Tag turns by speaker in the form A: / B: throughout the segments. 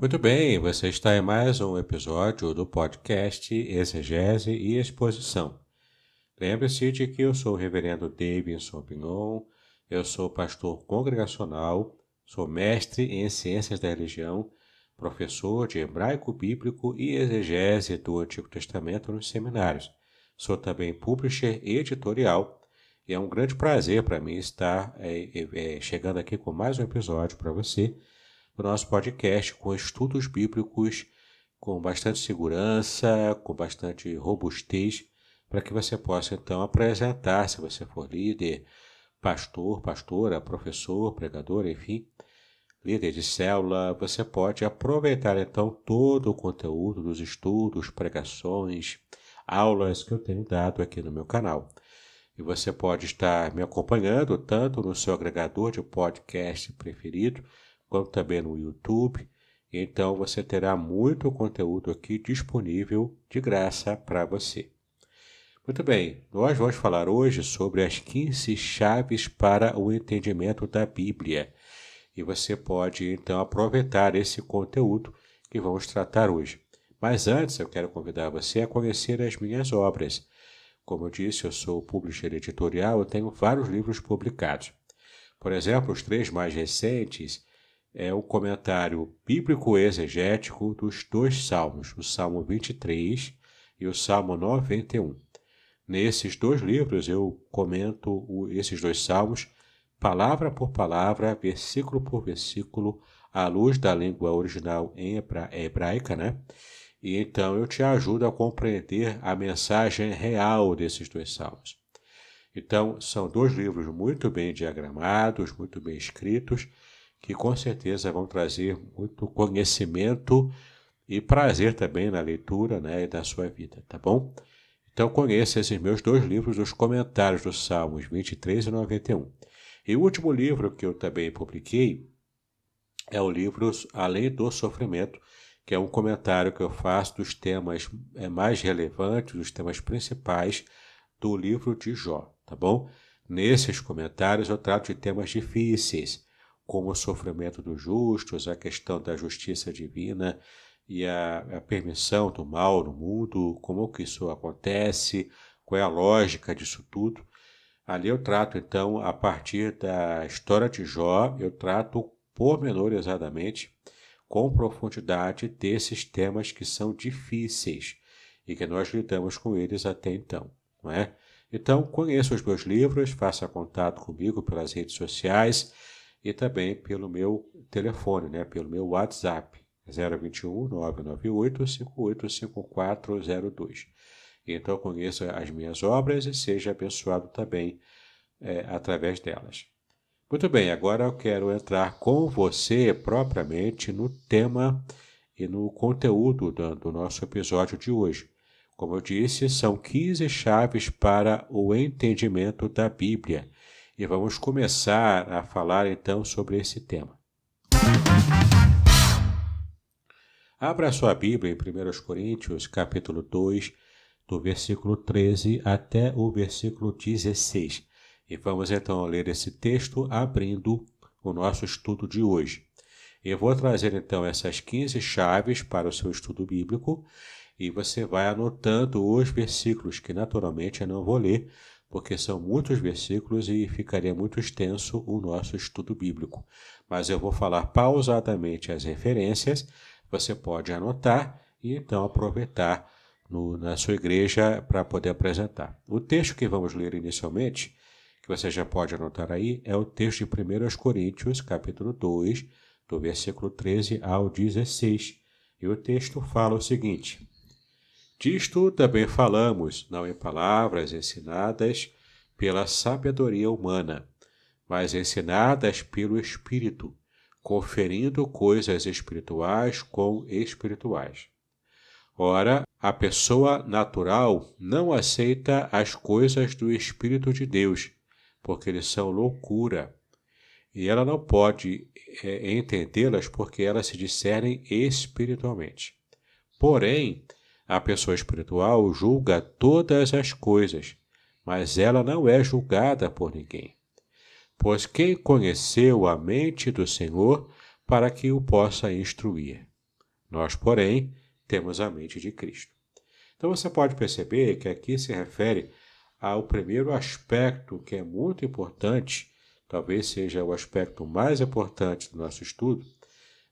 A: Muito bem, você está em mais um episódio do podcast Exegese e Exposição. Lembre-se de que eu sou o reverendo Davidson Pignon, eu sou pastor congregacional, sou mestre em ciências da religião, professor de hebraico bíblico e exegese do Antigo Testamento nos seminários. Sou também publisher editorial e é um grande prazer para mim estar chegando aqui com mais um episódio para você do nosso podcast com estudos bíblicos com bastante segurança, com bastante robustez, para que você possa então apresentar, se você for líder, pastor, pastora, professor, pregador, enfim, líder de célula, você pode aproveitar então todo o conteúdo dos estudos, pregações, aulas que eu tenho dado aqui no meu canal. E você pode estar me acompanhando tanto no seu agregador de podcast preferido, quanto também no YouTube. Então você terá muito conteúdo aqui disponível de graça para você. Muito bem, nós vamos falar hoje sobre as 15 chaves para o entendimento da Bíblia. E você pode então aproveitar esse conteúdo que vamos tratar hoje. Mas antes eu quero convidar você a conhecer as minhas obras. Como eu disse, eu sou publisher editorial, eu tenho vários livros publicados. Por exemplo, os 3 mais recentes é o comentário bíblico exegético dos 2 salmos, o Salmo 23 e o Salmo 91. Nesses 2 livros eu comento esses 2 salmos, palavra por palavra, versículo por versículo, à luz da língua original em hebraica, né? E então eu te ajudo a compreender a mensagem real desses 2 salmos. Então, são 2 livros muito bem diagramados, muito bem escritos, que com certeza vão trazer muito conhecimento e prazer também na leitura, né, e na sua vida, tá bom? Então conheça esses meus 2 livros, os comentários dos Salmos 23 e 91. E o último livro que eu também publiquei é o livro Além do Sofrimento, que é um comentário que eu faço dos temas mais relevantes, dos temas principais do livro de Jó, tá bom? Nesses comentários eu trato de temas difíceis, como o sofrimento dos justos, a questão da justiça divina e a permissão do mal no mundo, como que isso acontece, qual é a lógica disso tudo. Ali eu trato, então, a partir da história de Jó, eu trato pormenorizadamente, com profundidade, desses temas que são difíceis e que nós lidamos com eles até então, não é? Então, conheça os meus livros, faça contato comigo pelas redes sociais e também pelo meu telefone, né? Pelo meu WhatsApp, 021 998 585402. Então, conheça as minhas obras e seja abençoado também através delas. Muito bem, agora eu quero entrar com você propriamente no tema e no conteúdo do nosso episódio de hoje. Como eu disse, são 15 chaves para o entendimento da Bíblia. E vamos começar a falar então sobre esse tema. Abra sua Bíblia em 1 Coríntios, capítulo 2, do versículo 13 até o versículo 16. E vamos então ler esse texto abrindo o nosso estudo de hoje. Eu vou trazer então essas 15 chaves para o seu estudo bíblico e você vai anotando os versículos, que naturalmente eu não vou ler, porque são muitos versículos e ficaria muito extenso o nosso estudo bíblico. Mas eu vou falar pausadamente as referências, você pode anotar e então aproveitar na sua igreja para poder apresentar. O texto que vamos ler inicialmente, que você já pode anotar aí, é o texto de 1 Coríntios, capítulo 2, do versículo 13 ao 16. E o texto fala o seguinte: disto também falamos, não em palavras ensinadas pela sabedoria humana, mas ensinadas pelo Espírito, conferindo coisas espirituais com espirituais. Ora, a pessoa natural não aceita as coisas do Espírito de Deus, porque eles são loucura, e ela não pode entendê-las porque elas se discernem espiritualmente. Porém, a pessoa espiritual julga todas as coisas, mas ela não é julgada por ninguém. Pois quem conheceu a mente do Senhor para que o possa instruir? Nós, porém, temos a mente de Cristo. Então você pode perceber que aqui se refere ao primeiro aspecto que é muito importante, talvez seja o aspecto mais importante do nosso estudo,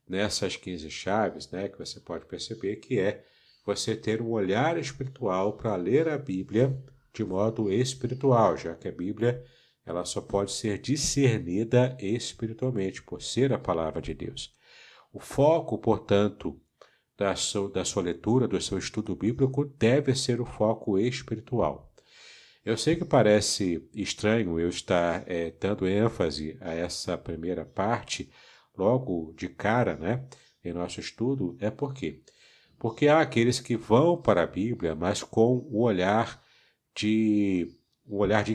A: nessas 15 chaves, que você pode perceber que é você ter um olhar espiritual para ler a Bíblia de modo espiritual, já que a Bíblia ela só pode ser discernida espiritualmente, por ser a palavra de Deus. O foco, portanto, da sua leitura, do seu estudo bíblico, deve ser o foco espiritual. Eu sei que parece estranho eu estar dando ênfase a essa primeira parte, logo de cara, em nosso estudo. Por quê? Porque há aqueles que vão para a Bíblia, mas com um olhar de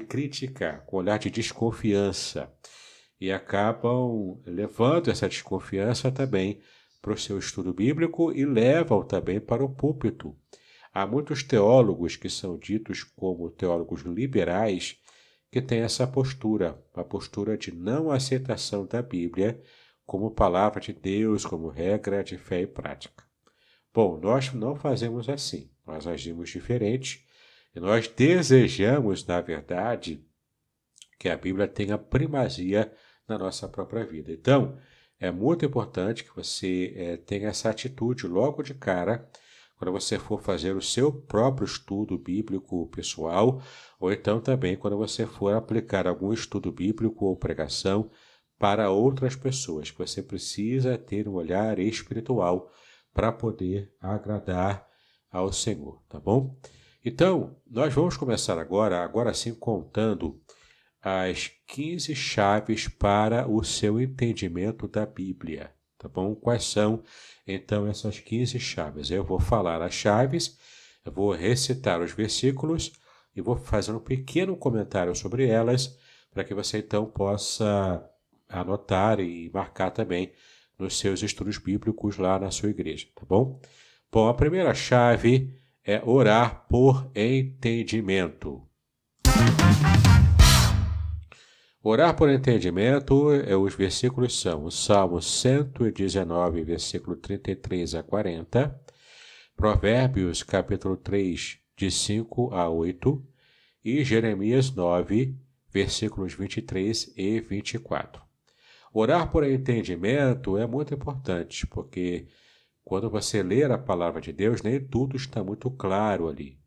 A: crítica, com um olhar de desconfiança, e acabam levando essa desconfiança também para o seu estudo bíblico e levam também para o púlpito. Há muitos teólogos que são ditos como teólogos liberais que têm essa postura, a postura de não aceitação da Bíblia como palavra de Deus, como regra de fé e prática. Bom, nós não fazemos assim, nós agimos diferente e nós desejamos, na verdade, que a Bíblia tenha primazia na nossa própria vida. Então, é muito importante que você tenha essa atitude logo de cara, quando você for fazer o seu próprio estudo bíblico pessoal, ou então também quando você for aplicar algum estudo bíblico ou pregação para outras pessoas, que você precisa ter um olhar espiritual para poder agradar ao Senhor, tá bom? Então, nós vamos começar agora sim, contando as 15 chaves para o seu entendimento da Bíblia, tá bom? Quais são, então, essas 15 chaves? Eu vou falar as chaves, eu vou recitar os versículos e vou fazer um pequeno comentário sobre elas, para que você, então, possa anotar e marcar também nos seus estudos bíblicos lá na sua igreja, tá bom? Bom, a primeira chave é orar por entendimento. Orar por entendimento, os versículos são o Salmo 119, versículo 33 a 40, Provérbios, capítulo 3, de 5 a 8, e Jeremias 9, versículos 23 e 24. Orar por entendimento é muito importante, porque quando você ler a palavra de Deus, nem tudo está muito claro ali.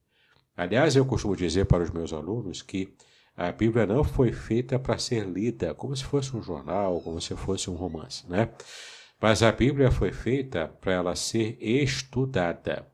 A: Aliás, eu costumo dizer para os meus alunos que a Bíblia não foi feita para ser lida como se fosse um jornal, como se fosse um romance, Mas a Bíblia foi feita para ela ser estudada.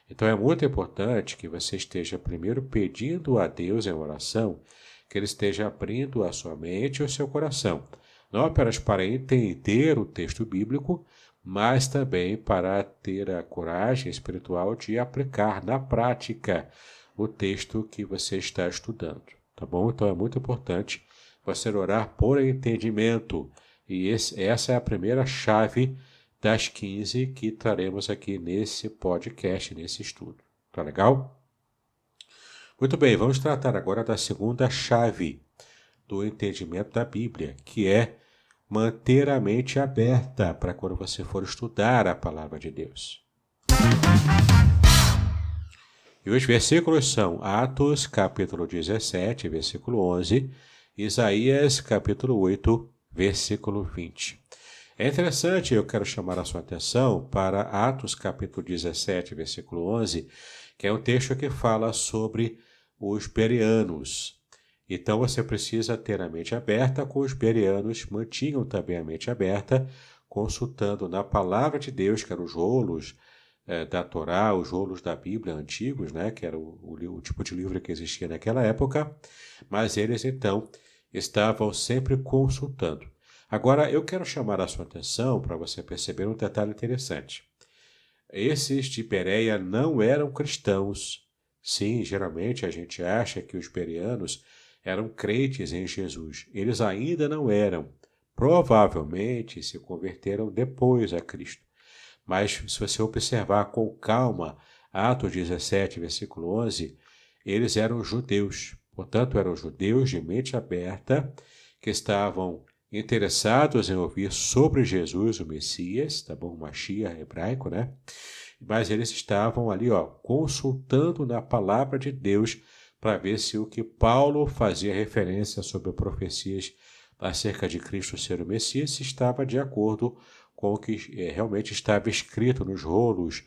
A: Então é muito importante que você esteja primeiro pedindo a Deus em oração, que Ele esteja abrindo a sua mente e o seu coração, não apenas para entender o texto bíblico, mas também para ter a coragem espiritual de aplicar na prática o texto que você está estudando. Tá bom? Então é muito importante você orar por entendimento. E essa é a primeira chave das 15 que traremos aqui nesse podcast, nesse estudo. Tá legal? Muito bem, vamos tratar agora da segunda chave do entendimento da Bíblia, que é manter a mente aberta para quando você for estudar a palavra de Deus. E os versículos são Atos, capítulo 17, versículo 11, Isaías, capítulo 8, versículo 20. É interessante, eu quero chamar a sua atenção para Atos, capítulo 17, versículo 11, que é um texto que fala sobre os bereanos. Então você precisa ter a mente aberta, como os bereanos mantinham também a mente aberta, consultando na palavra de Deus, que eram os rolos da Torá, os rolos da Bíblia antigos, que era o tipo de livro que existia naquela época, mas eles então estavam sempre consultando. Agora, eu quero chamar a sua atenção para você perceber um detalhe interessante. Esses de Bereia não eram cristãos. Sim, geralmente a gente acha que os bereanos eram crentes em Jesus. Eles ainda não eram. Provavelmente se converteram depois a Cristo. Mas se você observar com calma Atos 17, versículo 11, eles eram judeus. Portanto, eram judeus de mente aberta que estavam interessados em ouvir sobre Jesus, o Messias, tá bom? O Mashiach hebraico, né? Mas eles estavam ali, consultando na palavra de Deus para ver se o que Paulo fazia referência sobre profecias acerca de Cristo ser o Messias estava de acordo com o que realmente estava escrito nos rolos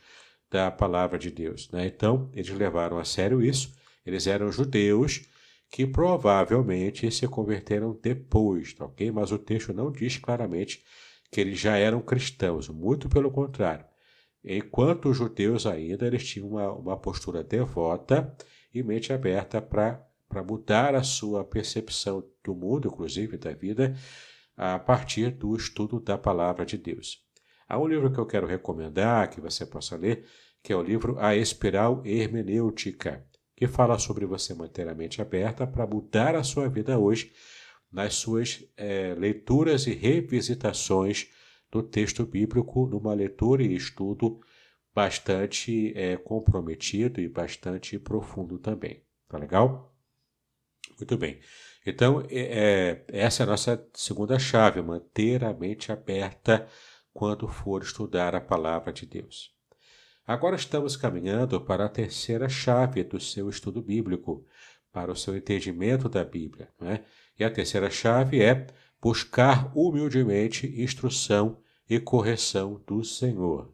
A: da palavra de Deus, né? Então, eles levaram a sério isso. Eles eram judeus que provavelmente se converteram depois, tá ok? Mas o texto não diz claramente que eles já eram cristãos, muito pelo contrário. Enquanto os judeus ainda, eles tinham uma postura devota e mente aberta para mudar a sua percepção do mundo, inclusive da vida, a partir do estudo da palavra de Deus. Há um livro que eu quero recomendar, que você possa ler, que é o livro A Espiral Hermenêutica, que fala sobre você manter a mente aberta para mudar a sua vida hoje nas suas leituras e revisitações do texto bíblico, numa leitura e estudo bastante comprometido e bastante profundo também. Tá legal? Muito bem. Então, essa é a nossa segunda chave, manter a mente aberta quando for estudar a palavra de Deus. Agora estamos caminhando para a terceira chave do seu estudo bíblico, para o seu entendimento da Bíblia, né? E a terceira chave é buscar humildemente instrução e correção do Senhor.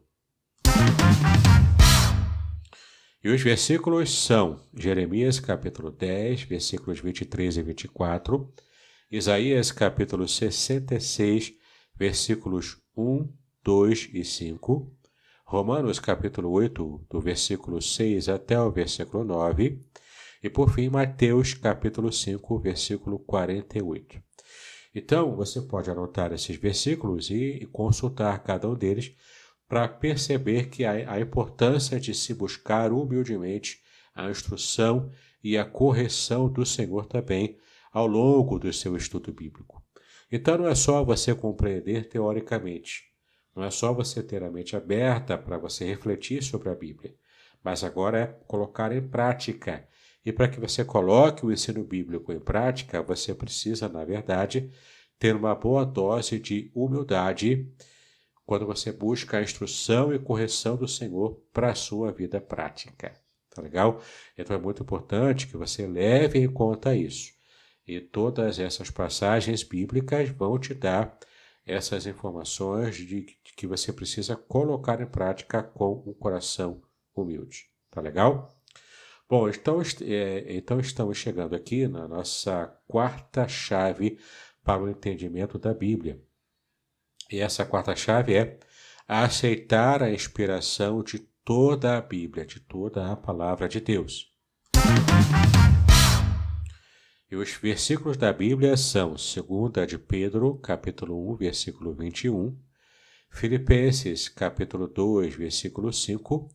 A: E os versículos são Jeremias capítulo 10, versículos 23 e 24, Isaías capítulo 66, versículos 1, 2 e 5, Romanos capítulo 8, do versículo 6 até o versículo 9, e por fim Mateus capítulo 5, versículo 48. Então, você pode anotar esses versículos e consultar cada um deles para perceber que a importância de se buscar humildemente a instrução e a correção do Senhor também ao longo do seu estudo bíblico. Então, não é só você compreender teoricamente, não é só você ter a mente aberta para você refletir sobre a Bíblia, mas agora é colocar em prática. E para que você coloque o ensino bíblico em prática, você precisa, na verdade, ter uma boa dose de humildade quando você busca a instrução e correção do Senhor para a sua vida prática. Tá legal? Então é muito importante que você leve em conta isso. E todas essas passagens bíblicas vão te dar essas informações de que você precisa colocar em prática com um coração humilde. Tá legal? Bom, então estamos chegando aqui na nossa quarta chave para o entendimento da Bíblia. E essa quarta chave é aceitar a inspiração de toda a Bíblia, de toda a palavra de Deus. E os versículos da Bíblia são 2 de Pedro, capítulo 1, versículo 21, Filipenses, capítulo 2, versículo 5,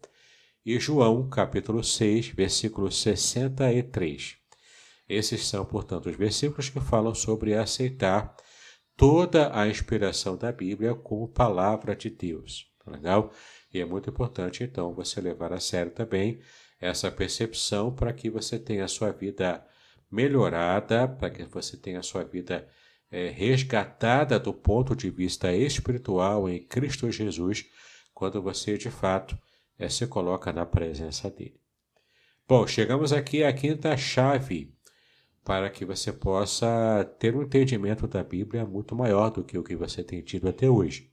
A: e João, capítulo 6, versículo 63. Esses são, portanto, os versículos que falam sobre aceitar toda a inspiração da Bíblia como palavra de Deus. Legal? E é muito importante, então, você levar a sério também essa percepção para que você tenha a sua vida melhorada, para que você tenha a sua vida resgatada do ponto de vista espiritual em Cristo Jesus, quando você, de fato, se coloca na presença dele. Bom, chegamos aqui à quinta chave, para que você possa ter um entendimento da Bíblia muito maior do que o que você tem tido até hoje.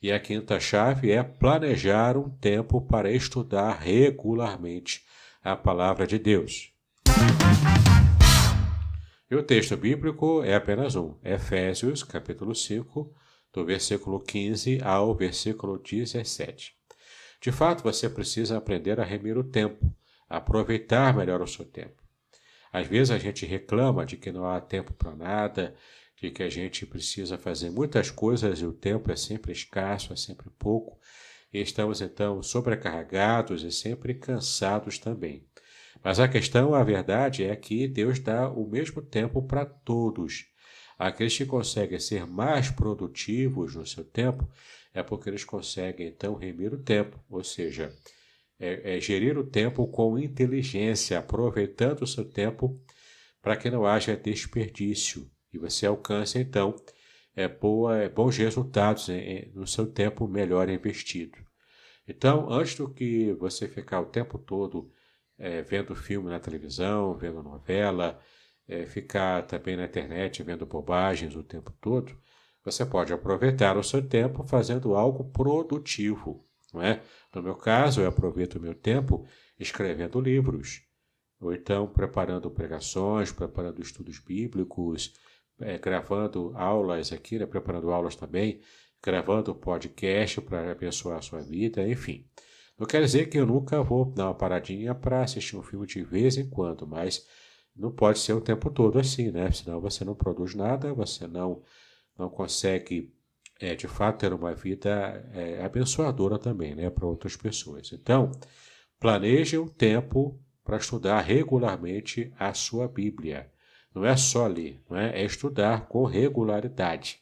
A: E a quinta chave é planejar um tempo para estudar regularmente a palavra de Deus. E o texto bíblico é apenas um, Efésios, capítulo 5, do versículo 15 ao versículo 17. De fato, você precisa aprender a remir o tempo, aproveitar melhor o seu tempo. Às vezes a gente reclama de que não há tempo para nada, de que a gente precisa fazer muitas coisas e o tempo é sempre escasso, é sempre pouco, e estamos então sobrecarregados e sempre cansados também. Mas a questão, a verdade, é que Deus dá o mesmo tempo para todos. Aqueles que conseguem ser mais produtivos no seu tempo é porque eles conseguem então remir o tempo, ou seja, gerir o tempo com inteligência, aproveitando o seu tempo para que não haja desperdício e você alcance, então, bons resultados no seu tempo melhor investido. Então, antes do que você ficar o tempo todo vendo filme na televisão, vendo novela, ficar também na internet vendo bobagens o tempo todo, você pode aproveitar o seu tempo fazendo algo produtivo, não é? No meu caso, eu aproveito o meu tempo escrevendo livros, ou então preparando pregações, preparando estudos bíblicos, gravando aulas aqui, né? Preparando aulas também, gravando podcast para abençoar a sua vida, enfim. Não quer dizer que eu nunca vou dar uma paradinha para assistir um filme de vez em quando, mas não pode ser o tempo todo assim, né? Senão você não produz nada, você não consegue, de fato, ter uma vida abençoadora também, né? Para outras pessoas. Então, planeje um tempo para estudar regularmente a sua Bíblia. Não é só ler, não é? É estudar com regularidade.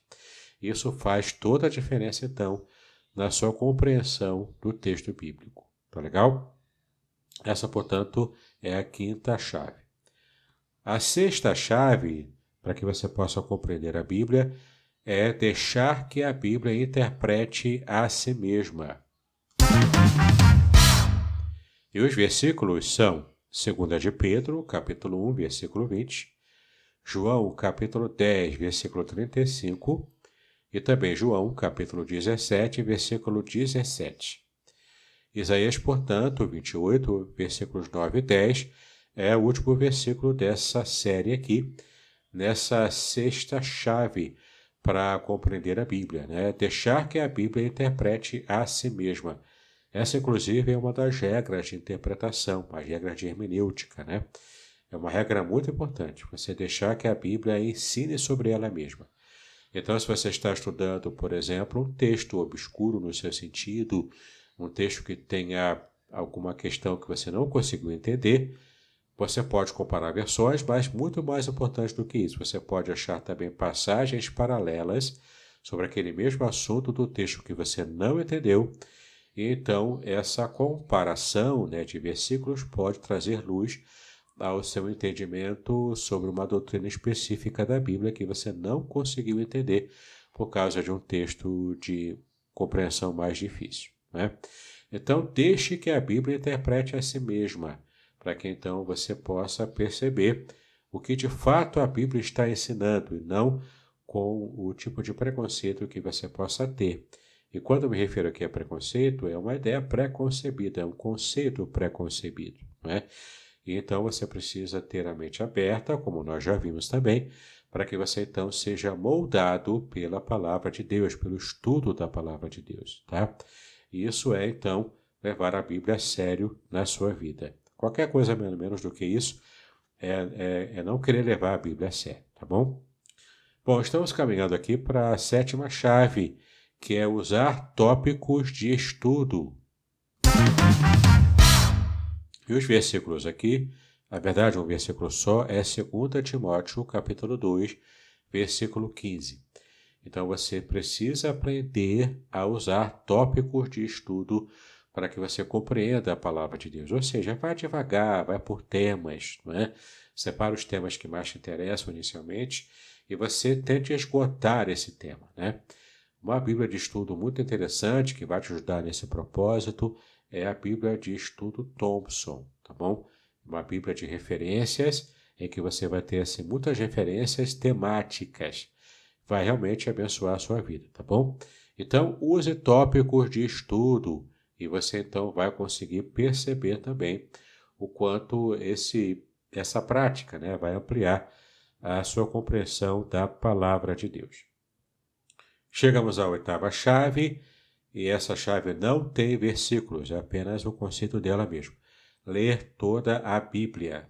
A: Isso faz toda a diferença, então, na sua compreensão do texto bíblico. Tá legal? Essa, portanto, é a quinta chave. A sexta chave, para que você possa compreender a Bíblia, é deixar que a Bíblia interprete a si mesma. E os versículos são 2 de Pedro, capítulo 1, versículo 20, João, capítulo 10, versículo 35, e também João, capítulo 17, versículo 17. Isaías, portanto, 28, versículos 9 e 10, é o último versículo dessa série aqui, nessa sexta chave para compreender a Bíblia, né? Deixar que a Bíblia interprete a si mesma. Essa, inclusive, é uma das regras de interpretação, uma regra de hermenêutica, né? É uma regra muito importante, você deixar que a Bíblia ensine sobre ela mesma. Então, se você está estudando, por exemplo, um texto obscuro no seu sentido, um texto que tenha alguma questão que você não conseguiu entender, você pode comparar versões, mas muito mais importante do que isso, você pode achar também passagens paralelas sobre aquele mesmo assunto do texto que você não entendeu. E então, essa comparação, né, de versículos pode trazer luz ao seu entendimento sobre uma doutrina específica da Bíblia que você não conseguiu entender por causa de um texto de compreensão mais difícil, né? Então, deixe que a Bíblia interprete a si mesma, para que então você possa perceber o que de fato a Bíblia está ensinando e não com o tipo de preconceito que você possa ter. E quando eu me refiro aqui a preconceito, é uma ideia pré-concebida, é um conceito pré-concebido, né? E então você precisa ter a mente aberta, como nós já vimos também, para que você então seja moldado pela palavra de Deus, pelo estudo da palavra de Deus, tá? E isso é então levar a Bíblia a sério na sua vida. Qualquer coisa menos do que isso é não querer levar a Bíblia a sério, tá bom? Bom, estamos caminhando aqui para a sétima chave, que é usar tópicos de estudo. E os versículos aqui, na verdade um versículo só, é 2 Timóteo, capítulo 2, versículo 15. Então você precisa aprender a usar tópicos de estudo para que você compreenda a palavra de Deus. Ou seja, vai devagar, vai por temas, não é? Separa os temas que mais te interessam inicialmente e você tente esgotar esse tema, né? Uma Bíblia de estudo muito interessante que vai te ajudar nesse propósito é a Bíblia de Estudo Thompson, tá bom? Uma Bíblia de referências em que você vai ter assim, muitas referências temáticas. Vai realmente abençoar a sua vida, tá bom? Então, use tópicos de estudo e você então vai conseguir perceber também o quanto essa prática, né, vai ampliar a sua compreensão da palavra de Deus. Chegamos à oitava chave, e essa chave não tem versículos, é apenas o conceito dela mesmo. Ler toda a Bíblia.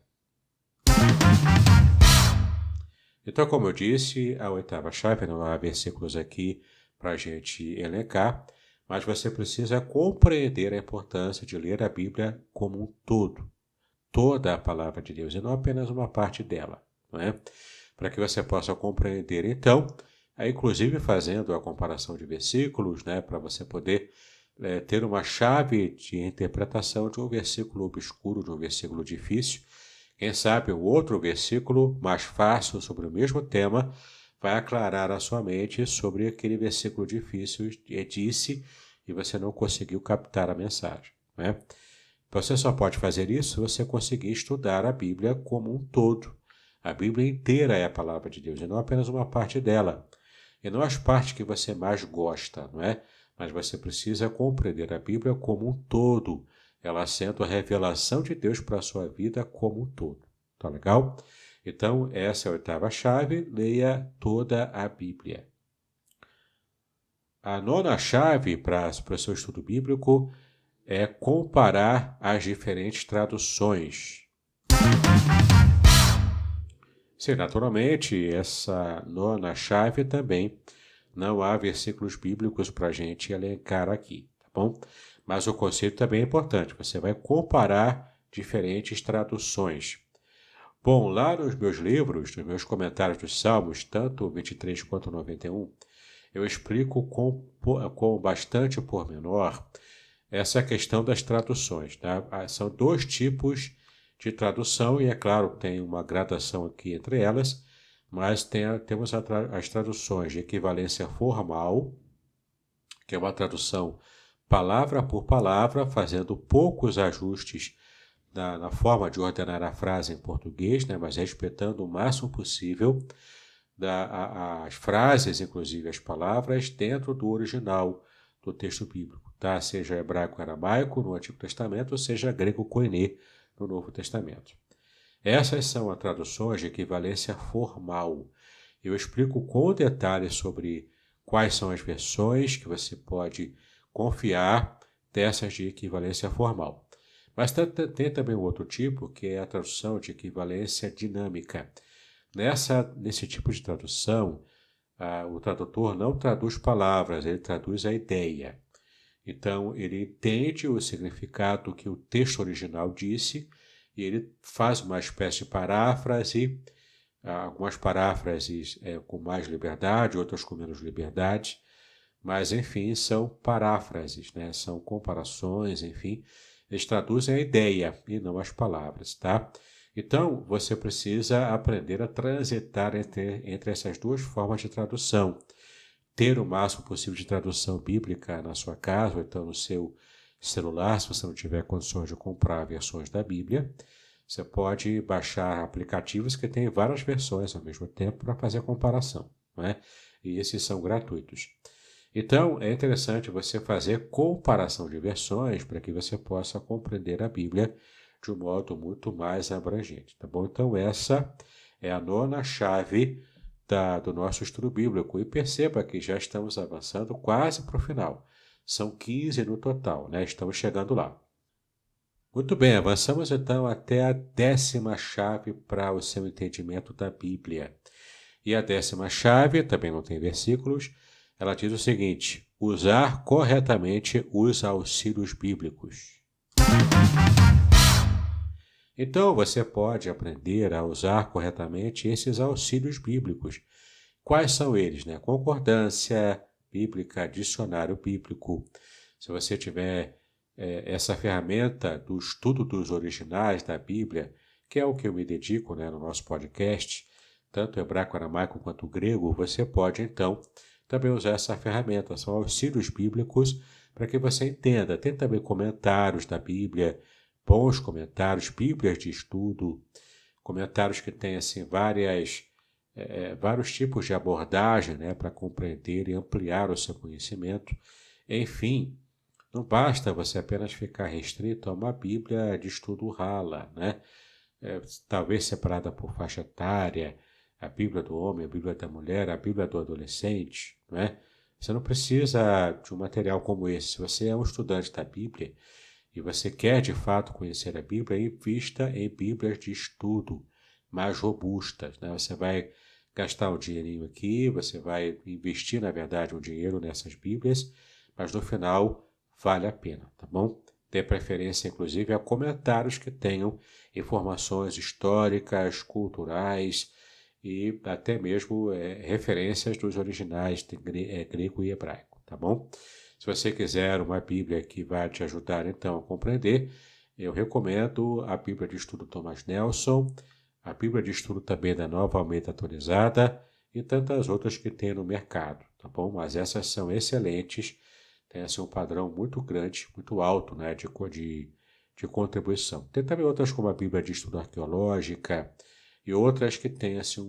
A: Então, como eu disse, a oitava chave não há versículos aqui para a gente elencar, mas você precisa compreender a importância de ler a Bíblia como um todo. Toda a palavra de Deus, e não apenas uma parte dela, não é? Para que você possa compreender, então, inclusive fazendo a comparação de versículos, né, para você poder ter uma chave de interpretação de um versículo obscuro, de um versículo difícil. Quem sabe um outro versículo mais fácil sobre o mesmo tema vai aclarar a sua mente sobre aquele versículo difícil disse e você não conseguiu captar a mensagem, né? Você só pode fazer isso se você conseguir estudar a Bíblia como um todo. A Bíblia inteira é a palavra de Deus, e não apenas uma parte dela. E não as partes que você mais gosta, não é? Mas você precisa compreender a Bíblia como um todo, ela sendo a revelação de Deus para a sua vida como um todo. Tá legal? Então, essa é a oitava chave, leia toda a Bíblia. A nona chave para o seu estudo bíblico é comparar as diferentes traduções. Sim, naturalmente, essa nona chave também não há versículos bíblicos para a gente elencar aqui, tá bom? Mas o conceito também é importante, você vai comparar diferentes traduções. Bom, lá nos meus livros, nos meus comentários dos Salmos, tanto o 23 quanto o 91, eu explico com bastante pormenor essa questão das traduções, tá? São dois tipos de tradução e, é claro, tem uma gradação aqui entre elas, mas temos as traduções de equivalência formal, que é uma tradução palavra por palavra, fazendo poucos ajustes na forma de ordenar a frase em português, né, mas respeitando o máximo possível as frases, inclusive as palavras, dentro do original do texto bíblico, tá? Seja hebraico-aramaico no Antigo Testamento, ou seja grego-koiné no Novo Testamento. Essas são as traduções de equivalência formal. Eu explico com detalhes sobre quais são as versões que você pode confiar dessas de equivalência formal. Mas tem também um outro tipo, que é a tradução de equivalência dinâmica. Nesse tipo de tradução, o tradutor não traduz palavras, ele traduz a ideia. Então, ele entende o significado que o texto original disse e ele faz uma espécie de paráfrase, algumas paráfrases com mais liberdade, outras com menos liberdade, mas, enfim, são paráfrases, né? São comparações, enfim, eles traduzem a ideia e não as palavras, tá? Então, você precisa aprender a transitar entre essas duas formas de tradução. Ter o máximo possível de tradução bíblica na sua casa, ou então no seu celular, se você não tiver condições de comprar versões da Bíblia. Você pode baixar aplicativos que têm várias versões ao mesmo tempo para fazer a comparação, né? E esses são gratuitos. Então, é interessante você fazer comparação de versões para que você possa compreender a Bíblia de um modo muito mais abrangente, tá bom? Então, essa é a nona chave do nosso estudo bíblico. E perceba que já estamos avançando quase para o final. São 15 no total, né? Estamos chegando lá. Muito bem, avançamos então até a 10ª chave para o seu entendimento da Bíblia. E a 10ª chave, também não tem versículos, ela diz o seguinte: usar corretamente os auxílios bíblicos. Então, você pode aprender a usar corretamente esses auxílios bíblicos. Quais são eles, né? Concordância bíblica, dicionário bíblico. Se você tiver essa ferramenta do estudo dos originais da Bíblia, que é o que eu me dedico, né, no nosso podcast, tanto hebraico, aramaico quanto grego, você pode, então, também usar essa ferramenta. São auxílios bíblicos para que você entenda. Tem também comentários da Bíblia, bons comentários, bíblias de estudo, comentários que têm assim, vários tipos de abordagem, né, para compreender e ampliar o seu conhecimento. Enfim, não basta você apenas ficar restrito a uma Bíblia de estudo rala, né? Talvez separada por faixa etária, a Bíblia do homem, a Bíblia da mulher, a Bíblia do adolescente, não é? Você não precisa de um material como esse. Se você é um estudante da Bíblia e você quer de fato conhecer a Bíblia, invista em Bíblias de estudo mais robustas, né? Você vai gastar um dinheirinho aqui, você vai investir, na verdade, um dinheiro nessas Bíblias, mas no final vale a pena, tá bom? Dê preferência, inclusive, a comentários que tenham informações históricas, culturais e até mesmo referências dos originais de grego e hebraico, tá bom? Se você quiser uma Bíblia que vai te ajudar, então, a compreender, eu recomendo a Bíblia de Estudo Thomas Nelson, a Bíblia de Estudo também da Nova Almeida Atualizada e tantas outras que tem no mercado, tá bom? Mas essas são excelentes, tem assim um padrão muito grande, muito alto, né, de contribuição. Tem também outras como a Bíblia de Estudo Arqueológica e outras que têm assim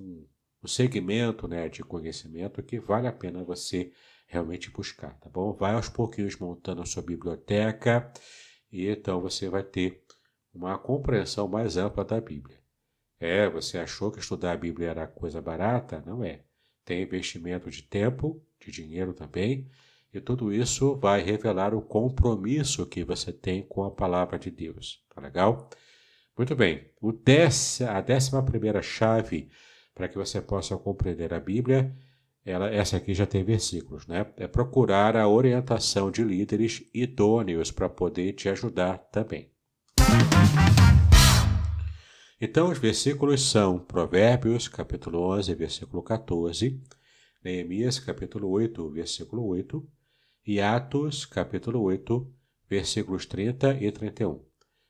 A: um segmento, né, de conhecimento que vale a pena você realmente buscar, tá bom? Vai aos pouquinhos montando a sua biblioteca e então você vai ter uma compreensão mais ampla da Bíblia. Você achou que estudar a Bíblia era coisa barata? Não é. Tem investimento de tempo, de dinheiro também, e tudo isso vai revelar o compromisso que você tem com a palavra de Deus. Tá legal? Muito bem. A 11ª chave para que você possa compreender a Bíblia, essa aqui já tem versículos, né? É procurar a orientação de líderes idôneos para poder te ajudar também. Então, os versículos são Provérbios, capítulo 11, versículo 14, Neemias, capítulo 8, versículo 8, e Atos, capítulo 8, versículos 30 e 31.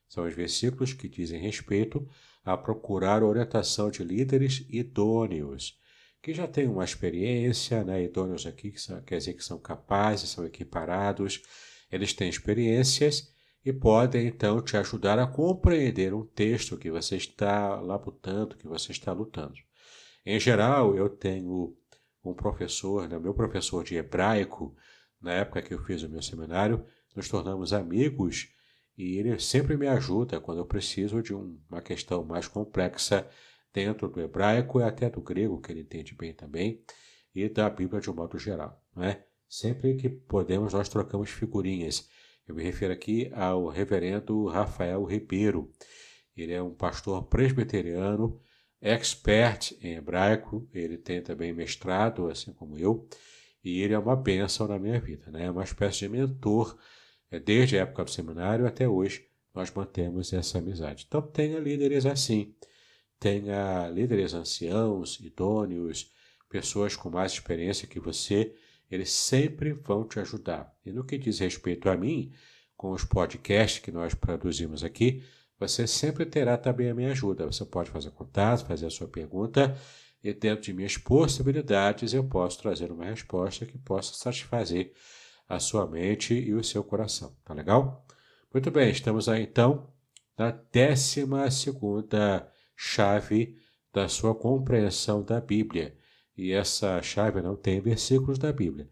A: São os versículos que dizem respeito a procurar a orientação de líderes idôneos, que já têm uma experiência, né? Idôneos aqui quer dizer que são capazes, são equiparados, eles têm experiências e podem, então, te ajudar a compreender um texto que você está labutando, que você está lutando. Em geral, eu tenho um professor, né, meu professor de hebraico, na época que eu fiz o meu seminário, nos tornamos amigos e ele sempre me ajuda quando eu preciso de uma questão mais complexa dentro do hebraico e até do grego, que ele entende bem também, e da Bíblia de um modo geral, né? Sempre que podemos, nós trocamos figurinhas. Eu me refiro aqui ao reverendo Rafael Ribeiro. Ele é um pastor presbiteriano, expert em hebraico, ele tem também mestrado, assim como eu, e ele é uma bênção na minha vida, né? É uma espécie de mentor, desde a época do seminário até hoje, nós mantemos essa amizade. Então tenha líderes assim, tenha líderes anciãos, idôneos, pessoas com mais experiência que você, eles sempre vão te ajudar. E no que diz respeito a mim, com os podcasts que nós produzimos aqui, você sempre terá também a minha ajuda. Você pode fazer contato, fazer a sua pergunta, e dentro de minhas possibilidades eu posso trazer uma resposta que possa satisfazer a sua mente e o seu coração. Tá legal? Muito bem, estamos aí então na 12ª chave da sua compreensão da Bíblia. E essa chave não tem versículos da Bíblia,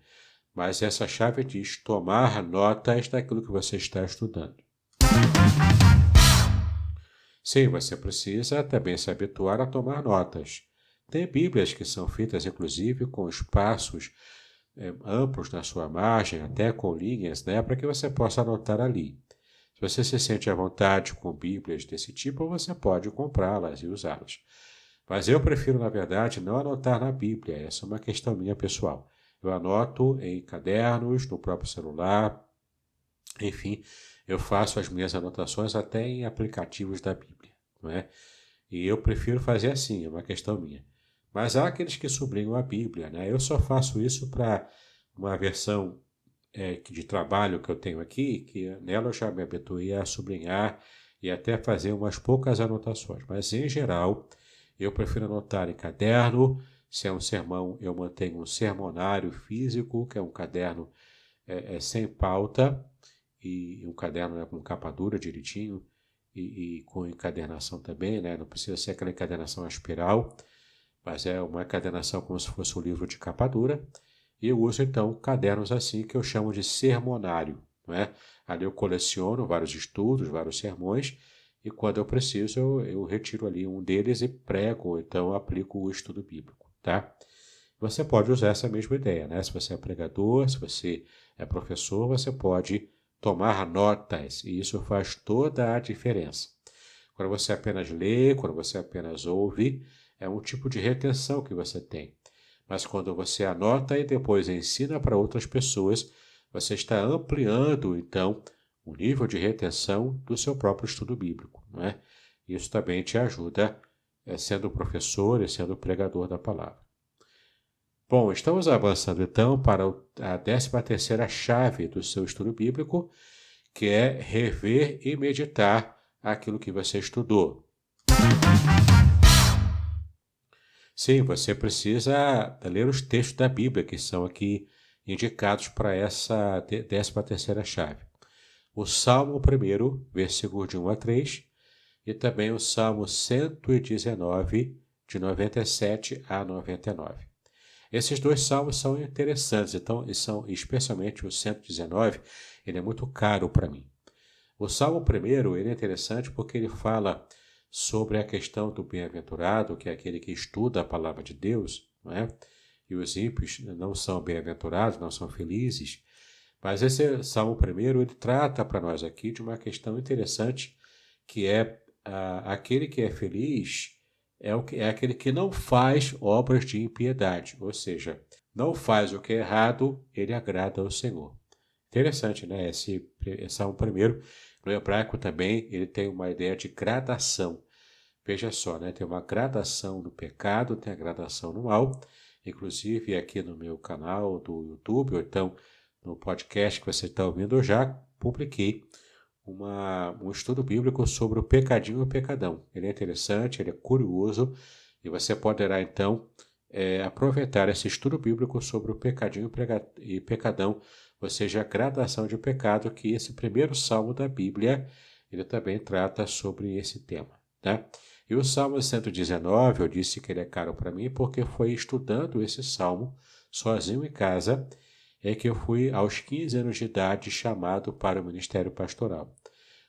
A: mas essa chave diz tomar notas daquilo que você está estudando. Sim, você precisa também se habituar a tomar notas. Tem Bíblias que são feitas, inclusive, com espaços amplos na sua margem, até com linhas, né, para que você possa anotar ali. Se você se sente à vontade com Bíblias desse tipo, você pode comprá-las e usá-las. Mas eu prefiro, na verdade, não anotar na Bíblia. Essa é uma questão minha pessoal. Eu anoto em cadernos, no próprio celular, enfim, eu faço as minhas anotações até em aplicativos da Bíblia, não é? E eu prefiro fazer assim, é uma questão minha. Mas há aqueles que sublinham a Bíblia, né? Eu só faço isso para uma versão de trabalho que eu tenho aqui, que nela eu já me habituei a sublinhar e até fazer umas poucas anotações. Mas, em geral, eu prefiro anotar em caderno. Se é um sermão, eu mantenho um sermonário físico, que é um caderno sem pauta, e um caderno com capa dura direitinho, e com encadernação também, né? Não precisa ser aquela encadernação espiral, mas é uma encadernação como se fosse um livro de capa dura. E eu uso, então, cadernos assim que eu chamo de sermonário, não é? Ali eu coleciono vários estudos, vários sermões, e quando eu preciso, eu retiro ali um deles e prego, ou então aplico o estudo bíblico, tá? Você pode usar essa mesma ideia, né? Se você é pregador, se você é professor, você pode tomar notas, e isso faz toda a diferença. Quando você apenas lê, quando você apenas ouve, é um tipo de retenção que você tem. Mas quando você anota e depois ensina para outras pessoas, você está ampliando, então, o nível de retenção do seu próprio estudo bíblico, não é? Isso também te ajuda, sendo professor e sendo pregador da palavra. Bom, estamos avançando então para a 13ª chave do seu estudo bíblico, que é rever e meditar aquilo que você estudou. Sim, você precisa ler os textos da Bíblia que são aqui indicados para essa 13ª chave. O Salmo 1, versículo de 1 a 3, e também o Salmo 119, de 97 a 99. Esses dois salmos são interessantes, então, e são especialmente o 119, ele é muito caro para mim. O Salmo 1, ele é interessante porque ele fala sobre a questão do bem-aventurado, que é aquele que estuda a palavra de Deus, não é? E os ímpios não são bem-aventurados, não são felizes. Mas esse Salmo 1, ele trata para nós aqui de uma questão interessante, que é aquele que é feliz é aquele que não faz obras de impiedade, ou seja, não faz o que é errado, ele agrada ao Senhor. Interessante, né? Esse Salmo 1, no hebraico também, ele tem uma ideia de gradação. Veja só, né? Tem uma gradação no pecado, tem a gradação no mal. Inclusive, aqui no meu canal do YouTube, ou então no podcast que você está ouvindo, eu já publiquei um estudo bíblico sobre o pecadinho e o pecadão. Ele é interessante, ele é curioso, e você poderá, então, aproveitar esse estudo bíblico sobre o pecadinho e pecadão, ou seja, a gradação de pecado, que esse primeiro salmo da Bíblia, ele também trata sobre esse tema, né? E o Salmo 119, eu disse que ele é caro para mim porque foi estudando esse salmo sozinho em casa, é que eu fui aos 15 anos de idade chamado para o ministério pastoral.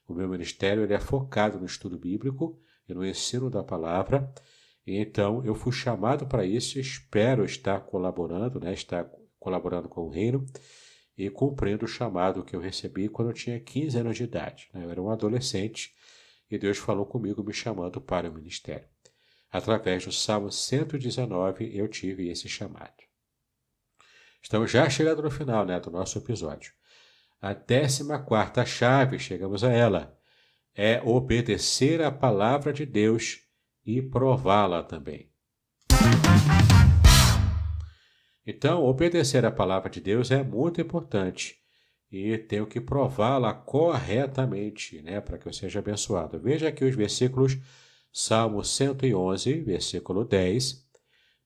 A: O meu ministério ele é focado no estudo bíblico e no ensino da palavra, e então eu fui chamado para isso e espero estar colaborando, né, estar colaborando com o reino e cumprindo o chamado que eu recebi quando eu tinha 15 anos de idade, né? Eu era um adolescente e Deus falou comigo me chamando para o ministério. Através do Salmo 119 eu tive esse chamado. Estamos já chegando no final, né, do nosso episódio. A 14ª chave, chegamos a ela, é obedecer à palavra de Deus e prová-la também. Então, obedecer à palavra de Deus é muito importante e tenho que prová-la corretamente, né, para que eu seja abençoado. Veja aqui os versículos, Salmo 111, versículo 10,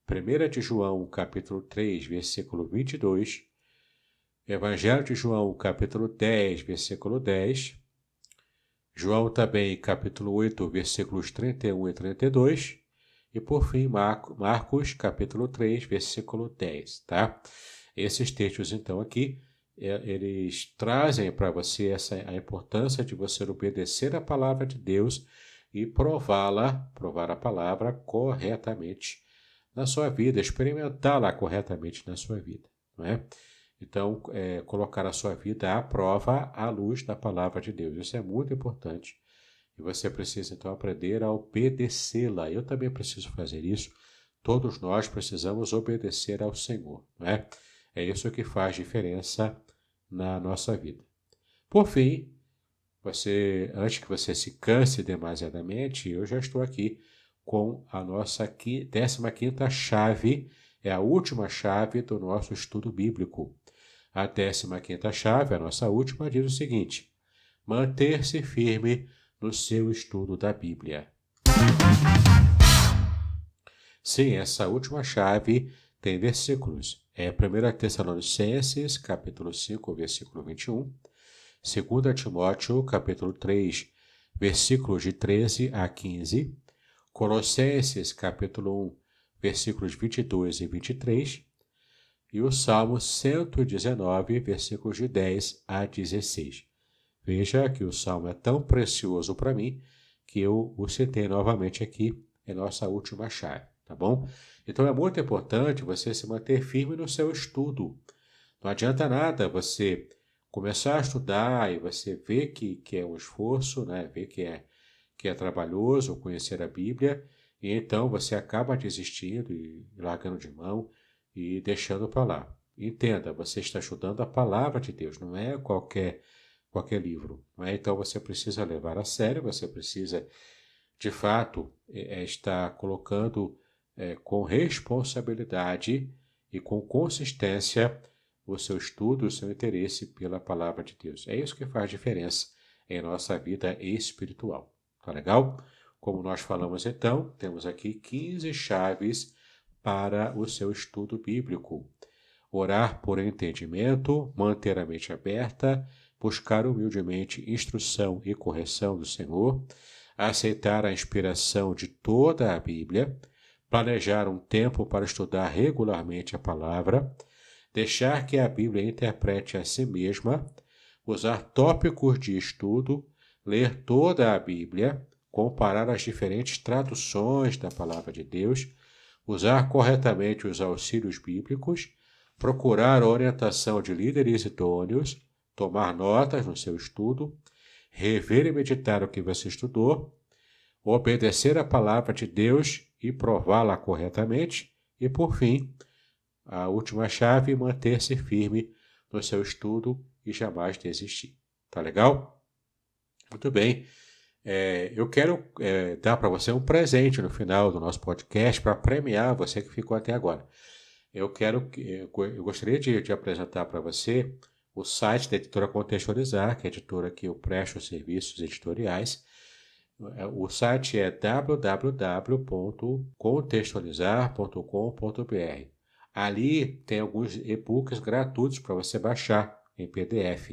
A: 1 de João, capítulo 3, versículo 22, Evangelho de João, capítulo 10, versículo 10, João também, capítulo 8, versículos 31 e 32, e por fim, Marcos, capítulo 3, versículo 10, tá? Esses textos, então, aqui, eles trazem para você a importância de você obedecer a palavra de Deus e provar a palavra corretamente na sua vida, experimentá-la corretamente na sua vida, não é? Então, colocar a sua vida à prova à luz da palavra de Deus. Isso é muito importante. E você precisa, então, aprender a obedecê-la. Eu também preciso fazer isso. Todos nós precisamos obedecer ao Senhor, não é? É isso que faz diferença na nossa vida. Por fim, antes que você se canse demasiadamente, eu já estou aqui com a nossa 15ª chave, é a última chave do nosso estudo bíblico. A 15ª chave, a nossa última, diz o seguinte: manter-se firme no seu estudo da Bíblia. Sim, essa última chave tem versículos. É 1 Tessalonicenses, capítulo 5, versículo 21, 2 Timóteo, capítulo 3, versículos de 13 a 15, Colossenses, capítulo 1, versículos 22 e 23, e o Salmo 119, versículos de 10 a 16. Veja que o Salmo é tão precioso para mim que eu o citei novamente aqui em nossa última chave, tá bom? Então é muito importante você se manter firme no seu estudo. Não adianta nada você começar a estudar e você ver que é um esforço, né? Ver que é trabalhoso conhecer a Bíblia, e então você acaba desistindo e largando de mão e deixando para lá. Entenda, você está estudando a palavra de Deus, não é qualquer livro, não é? Então você precisa levar a sério, você precisa, de fato, estar colocando com responsabilidade e com consistência o seu estudo, o seu interesse pela palavra de Deus. É isso que faz diferença em nossa vida espiritual. Tá legal? Como nós falamos então, temos aqui 15 chaves para o seu estudo bíblico. Orar por entendimento, manter a mente aberta, buscar humildemente instrução e correção do Senhor, aceitar a inspiração de toda a Bíblia, planejar um tempo para estudar regularmente a palavra, deixar que a Bíblia interprete a si mesma, usar tópicos de estudo, ler toda a Bíblia, comparar as diferentes traduções da palavra de Deus, usar corretamente os auxílios bíblicos, procurar a orientação de líderes idôneos, tomar notas no seu estudo, rever e meditar o que você estudou, obedecer a palavra de Deus e prová-la corretamente, e, por fim, a última chave, manter-se firme no seu estudo e jamais desistir. Tá legal? Muito bem. Eu quero dar para você um presente no final do nosso podcast para premiar você que ficou até agora. Eu gostaria de apresentar para você o site da editora Contextualizar, que é a editora que eu presto serviços editoriais. O site é www.contextualizar.com.br. Ali tem alguns e-books gratuitos para você baixar em PDF.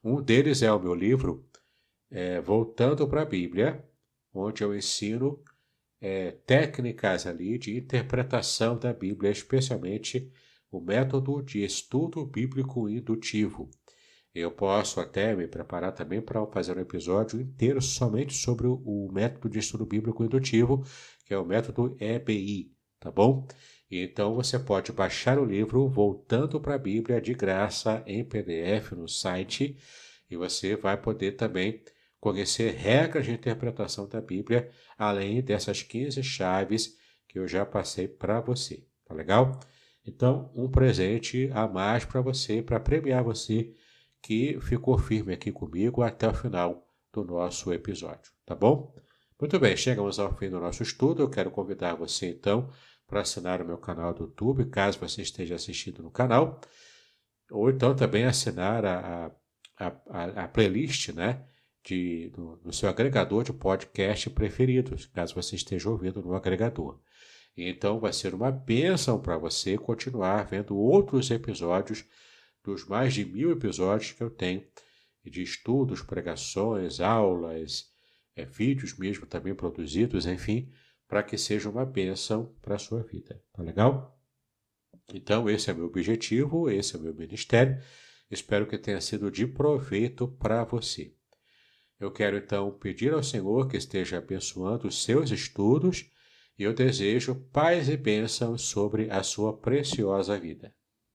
A: Um deles é o meu livro Voltando para a Bíblia, onde eu ensino técnicas ali de interpretação da Bíblia, especialmente o método de estudo bíblico indutivo. Eu posso até me preparar também para fazer um episódio inteiro somente sobre o método de estudo bíblico indutivo, que é o método EBI, tá bom? Então você pode baixar o livro Voltando para a Bíblia de graça em PDF no site e você vai poder também conhecer regras de interpretação da Bíblia, além dessas 15 chaves que eu já passei para você, tá legal? Então, um presente a mais para você, para premiar você que ficou firme aqui comigo até o final do nosso episódio, tá bom? Muito bem, chegamos ao fim do nosso estudo. Eu quero convidar você, então, para assinar o meu canal do YouTube, caso você esteja assistindo no canal, ou então também assinar a playlist, né, do seu agregador de podcast preferidos, caso você esteja ouvindo no agregador. Então, vai ser uma bênção para você continuar vendo outros episódios dos mais de 1000 episódios que eu tenho de estudos, pregações, aulas, vídeos mesmo também produzidos, enfim, para que seja uma bênção para a sua vida. Tá legal? Então, esse é meu objetivo, esse é o meu ministério. Espero que tenha sido de proveito para você. Eu quero, então, pedir ao Senhor que esteja abençoando os seus estudos e eu desejo paz e bênção sobre a sua preciosa vida.